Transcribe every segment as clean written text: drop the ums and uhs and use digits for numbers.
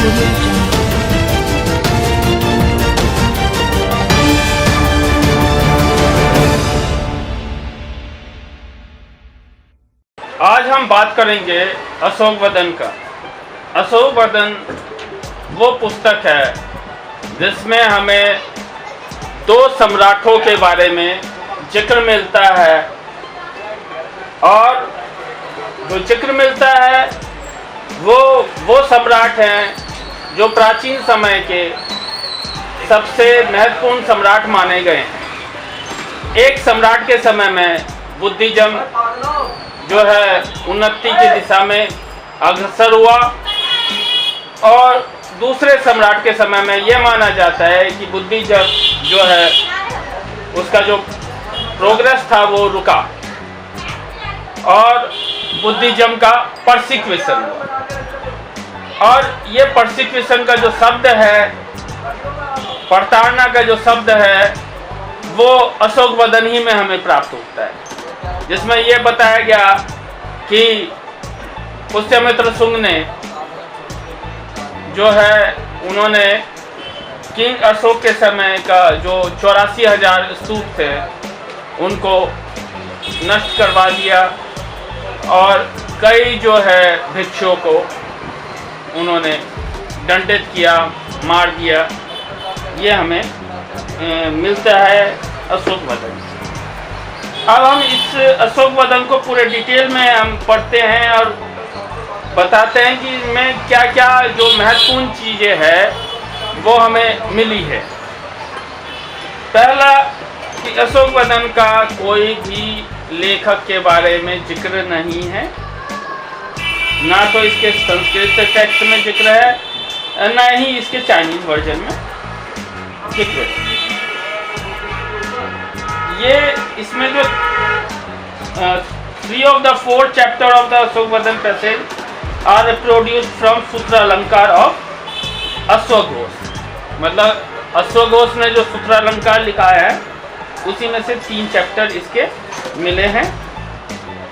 audio jungle. आज हम बात करेंगे अशोकवदन का। अशोकवदन वो पुस्तक है जिसमें हमें दो सम्राटों के बारे में जिक्र मिलता है, और जो जिक्र मिलता है वो सम्राट हैं जो प्राचीन समय के सबसे महत्वपूर्ण सम्राट माने गए हैं। एक सम्राट के समय में बुद्धिज्म जो है उन्नति की दिशा में अग्रसर हुआ, और दूसरे सम्राट के समय में यह माना जाता है कि बुद्धिज्म जो है उसका जो प्रोग्रेस था वो रुका और बुद्धिज्म का परसिक्यूशन हुआ। और ये परसिक्यूशन का जो शब्द है, प्रताड़ना का जो शब्द है, वो अशोकवदन ही में हमें प्राप्त होता है, जिसमें यह बताया गया कि पुष्यमित्र शुंग ने जो है उन्होंने किंग अशोक के समय का जो 84,000 स्तूप थे उनको नष्ट करवा दिया, और कई जो है भिक्षुओं को उन्होंने दंडित किया, मार दिया। ये हमें मिलता है अशोकवदन। अब हम इस अशोकवदन को पूरे डिटेल में हम पढ़ते हैं और बताते हैं कि इनमें क्या क्या जो महत्वपूर्ण चीज़ें हैं वो हमें मिली है। पहला कि अशोकवदन का कोई भी लेखक के बारे में जिक्र नहीं है, ना तो इसके संस्कृत टेक्स्ट में जिक्र है, ना ही इसके चाइनीज वर्जन में जिक्र है। ये इसमें जो 3 of the 4 chapter of the Ashokavadana passage are produced from Sutralankara of अश्वघोष। मतलब अश्वघोष ने जो सूत्रालंकार लिखा है उसी में से 3 चैप्टर इसके मिले हैं।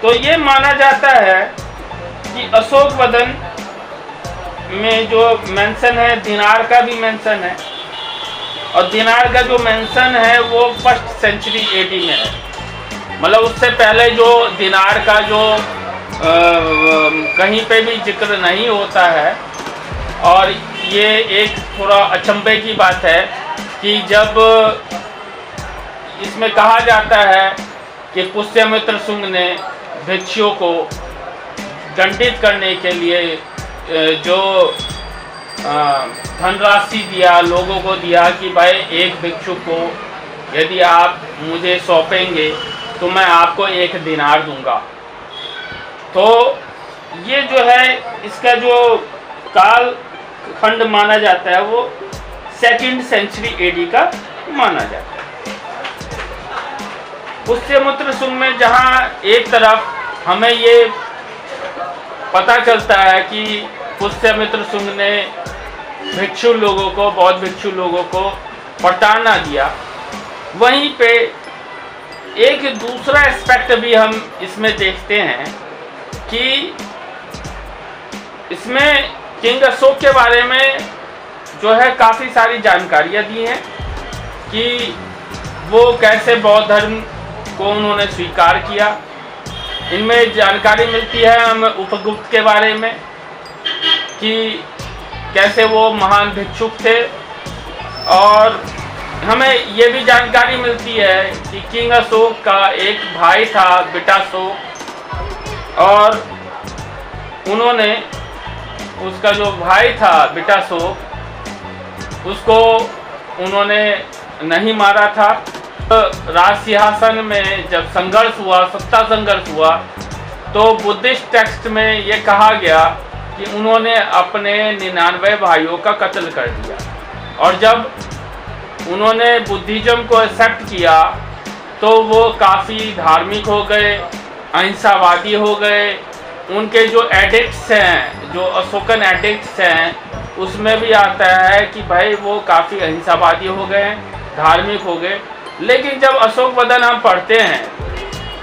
तो ये माना जाता है कि अशोकवदन में जो मेंशन है, दिनार का भी मेंशन है, और दिनार का जो मेंशन है वो 1st सेंचुरी एडी में है। मतलब उससे पहले जो दिनार का जो कहीं पे भी जिक्र नहीं होता है। और ये एक थोड़ा अचंभे की बात है कि जब इसमें कहा जाता है कि पुष्यमित्र शुंग ने भिक्षुओं को दंडित करने के लिए जो धनराशि दिया, लोगों को दिया कि भाई एक भिक्षु को यदि आप मुझे सौंपेंगे तो मैं आपको 1 दिनार दूंगा। तो ये जो है इसका जो काल खंड माना जाता है वो 2nd सेंचुरी एडी का माना जाता है। पुष्यमित्र शुंग में जहाँ एक तरफ हमें ये पता चलता है कि पुष्यमित्र शुंग ने भिक्षु लोगों को, बौद्ध भिक्षु लोगों को प्रताड़ना दिया, वहीं पे एक दूसरा एस्पेक्ट भी हम इसमें देखते हैं कि इसमें किंग अशोक के बारे में जो है काफ़ी सारी जानकारियाँ दी हैं कि वो कैसे बौद्ध धर्म को उन्होंने स्वीकार किया। इनमें जानकारी मिलती है हमें उपगुप्त के बारे में कि कैसे वो महान भिक्षुक थे, और हमें ये भी जानकारी मिलती है कि किंग अशोक का एक भाई था बिटाशोक, और उन्होंने उसका जो भाई था बिटाशोक उसको उन्होंने नहीं मारा था। राज सिंहासन में जब संघर्ष हुआ, सत्ता संघर्ष हुआ, तो बुद्धिस्ट टेक्स्ट में ये कहा गया कि उन्होंने अपने 99 भाइयों का कत्ल कर दिया। और जब उन्होंने बुद्धिज्म को एक्सेप्ट किया तो वो काफ़ी धार्मिक हो गए, अहिंसावादी हो गए। उनके जो एडिक्ट्स हैं, जो अशोकन एडिक्ट्स हैं, उसमें भी आता है कि भाई वो काफ़ी अहिंसावादी हो गए, धार्मिक हो गए। लेकिन जब अशोकवदन हम पढ़ते हैं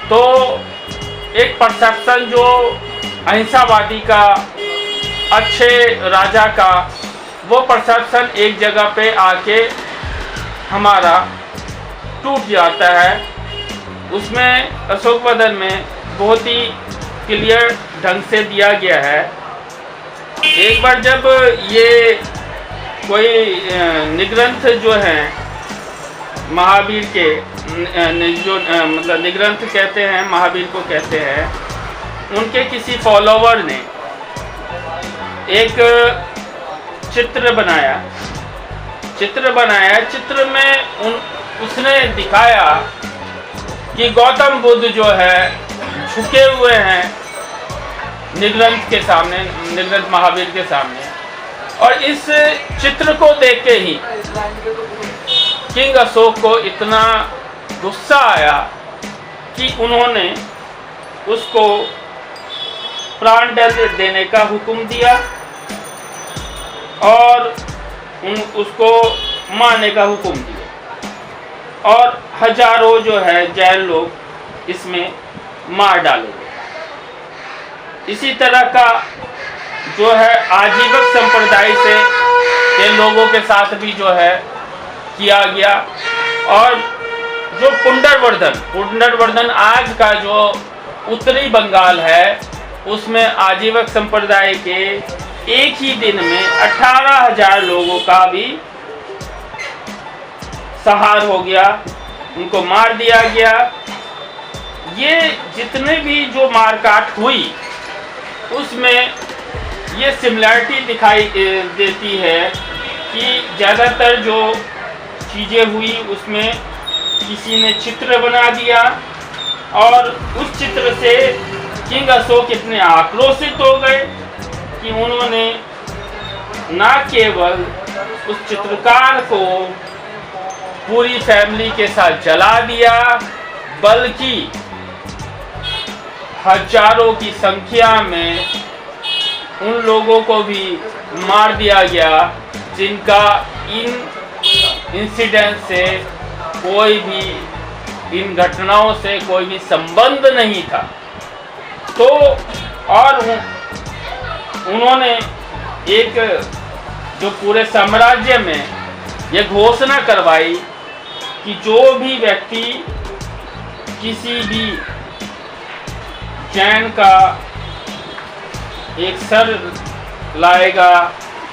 तो एक परसेप्शन जो अहिंसावादी का, अच्छे राजा का, वो परसेप्शन एक जगह पे आके हमारा टूट जाता है। उसमें अशोकवदन में बहुत ही क्लियर ढंग से दिया गया है। एक बार जब ये कोई निग्रंथ जो हैं महावीर के, जो मतलब निग्रंथ कहते हैं, महावीर को कहते हैं, उनके किसी फॉलोवर ने एक चित्र बनाया। चित्र में उसने दिखाया कि गौतम बुद्ध जो है झुके हुए हैं निग्रंथ के सामने, निग्रंथ महावीर के सामने। और इस चित्र को देख के ही किंग अशोक को इतना गुस्सा आया कि उन्होंने उसको प्राणदंड देने का हुक्म दिया और उसको मारने का हुक्म दिया। और हजारों जो है जैन लोग इसमें मार डाले गए। इसी तरह का जो है आजीवक संप्रदाय से के लोगों के साथ भी जो है किया गया। और जो पुंडरवर्धन आज का जो उत्तरी बंगाल है, उसमें आजीवक संप्रदाय के एक ही दिन में 18,000 लोगों का भी संहार हो गया, उनको मार दिया गया। ये जितने भी जो मारकाट हुई उसमें ये सिमिलरिटी दिखाई देती है कि ज़्यादातर जो चीज़ें हुई उसमें किसी ने चित्र बना दिया और उस चित्र से किंग अशोक इतने आक्रोशित हो गए कि उन्होंने न केवल उस चित्रकार को पूरी फैमिली के साथ जला दिया, बल्कि हजारों की संख्या में उन लोगों को भी मार दिया गया जिनका इन इंसिडेंट से कोई भी, इन घटनाओं से कोई भी संबंध नहीं था। तो और उन्होंने एक जो पूरे साम्राज्य में ये घोषणा करवाई कि जो भी व्यक्ति किसी भी जैन का एक सर लाएगा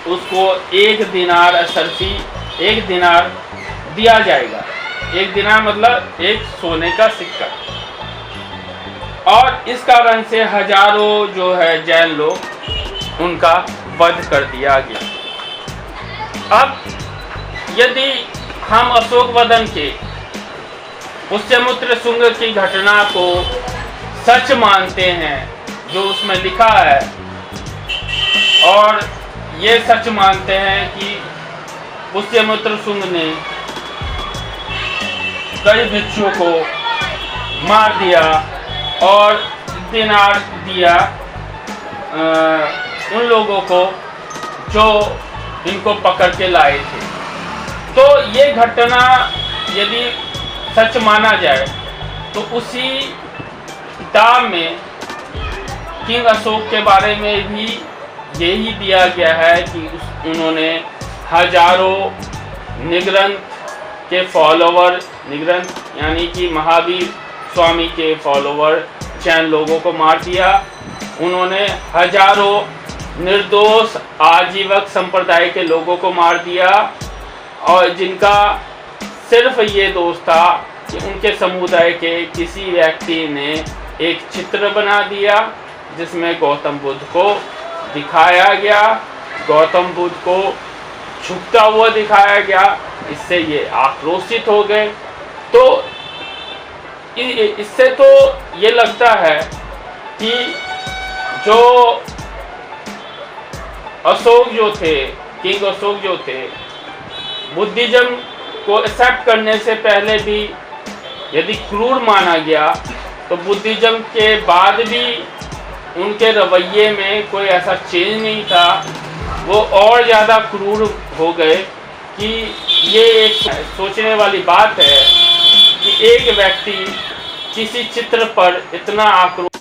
उसको 1 दिनार असरफी, 1 दिनार दिया जाएगा। 1 दिनार मतलब एक सोने का सिक्का। और इस कारण से हजारों जो है जैन लोग, उनका वध कर दिया गया। अब यदि हम अशोकवदन के पुष्यमित्र शुंग की घटना को सच मानते हैं जो उसमें लिखा है, और ये सच मानते हैं कि पुष्यमित्र शुंग ने कई भिक्षुओं को मार दिया और दिनार दिया उन लोगों को जो इनको पकड़ के लाए थे, तो ये घटना यदि सच माना जाए तो उसी किताब में किंग अशोक के बारे में भी यही दिया गया है कि उन्होंने हजारों निग्रंथ के फॉलोवर, निग्रंथ यानी कि महावीर स्वामी के फॉलोवर जैन लोगों को मार दिया। उन्होंने हजारों निर्दोष आजीवक संप्रदाय के लोगों को मार दिया, और जिनका सिर्फ ये दोष था कि उनके समुदाय के किसी व्यक्ति ने एक चित्र बना दिया जिसमें गौतम बुद्ध को दिखाया गया, गौतम बुद्ध को झुकता हुआ दिखाया गया। इससे ये आक्रोशित हो गए। तो इससे तो ये लगता है कि जो अशोक जो थे, किंग अशोक जो थे, बुद्धिज्म को एक्सेप्ट करने से पहले भी यदि क्रूर माना गया तो बुद्धिज्म के बाद भी उनके रवैये में कोई ऐसा चेंज नहीं था। वो और ज़्यादा क्रूर हो गए कि ये एक सोचने वाली बात है कि एक व्यक्ति किसी चित्र पर इतना आक्रोश